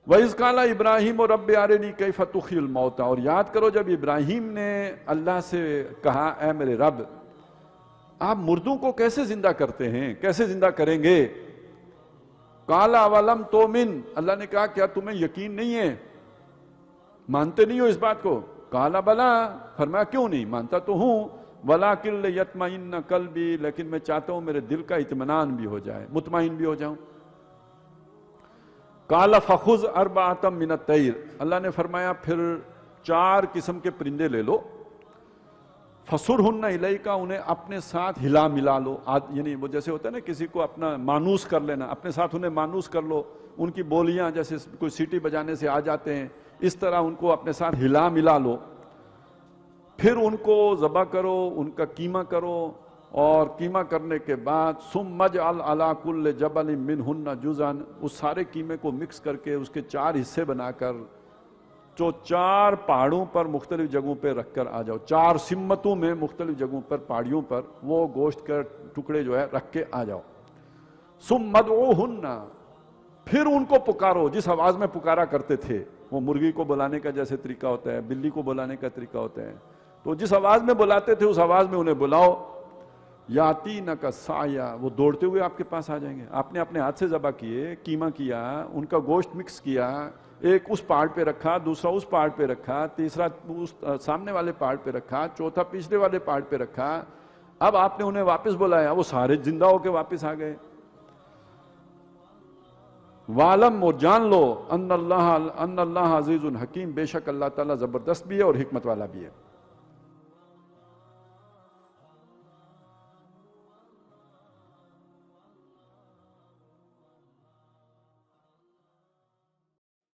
वइज़ काला इब्राहिम और रब्बि अरिनी कैफ़ तुहियिल मौता, और याद करो जब इब्राहिम ने अल्लाह से कहा, ऐ मेरे रब, आप मुर्दों को कैसे जिंदा करते हैं, कैसे जिंदा करेंगे। काला अवलम तोमिन, अल्लाह ने कहा क्या तुम्हें यकीन नहीं है, मानते नहीं हो इस बात को। काला बला, फरमाया क्यों नहीं, मानता तो हूं, वलाकिन यत्मइन्न कल्बी, लेकिन मैं चाहता हूं मेरे दिल का इत्मीनान भी हो जाए, मुतमईन भी हो जाऊं। काला फखुज अरबातम मिनत तैर, अल्लाह ने फरमाया फिर 4 किस्म के परिंदे ले लो, फसुर हुन्ना इलैका, उन्हें अपने साथ हिला मिला लो। यानी वो जैसे होता है ना किसी को अपना मानूस कर लेना, अपने साथ उन्हें मानूस कर लो, उनकी बोलियां जैसे कोई सीटी बजाने से आ जाते हैं, इस तरह उनको अपने साथ हिला मिला लो। फिर उनको ज़बह करो, उनका कीमा करो, और कीमा करने के बाद सुम्मज अल अला कुल्ल जबल मिनहुन्ना जुज़न, उस सारे कीमे को मिक्स करके उसके 4 हिस्से बनाकर जो 4 पहाड़ों पर मुख्तलिफ जगहों पर रख कर आ जाओ, 4 सिम्मतों में मुख्तलिफ जगहों पर पहाड़ियों पर वो गोश्त के टुकड़े जो है रख के आ जाओ। सुम्मदउहुन्ना, फिर उनको पुकारो जिस आवाज में पुकारा करते थे। वो मुर्गी को बुलाने का जैसे तरीका होता है, बिल्ली को बुलाने का तरीका होता है, तो जिस आवाज में बुलाते थे उस आवाज में उन्हें बुलाओ। याती न का साया, वो दौड़ते हुए आपके पास आ जाएंगे। आपने अपने हाथ से ज़बह किए, कीमा किया, उनका गोश्त मिक्स किया, एक उस पहाड़ पे रखा, दूसरा उस पहाड़ पे रखा, तीसरा उस सामने वाले पहाड़ पे रखा, चौथा पिछले वाले पहाड़ पे रखा। अब आपने उन्हें वापस बुलाया, वो सारे जिंदा होके वापस आ गए। वालम, और जान लो, अन्नल्लाह अजीजुन हकीम, बेशक अल्लाह ताला जबरदस्त भी है और हिकमत वाला भी है।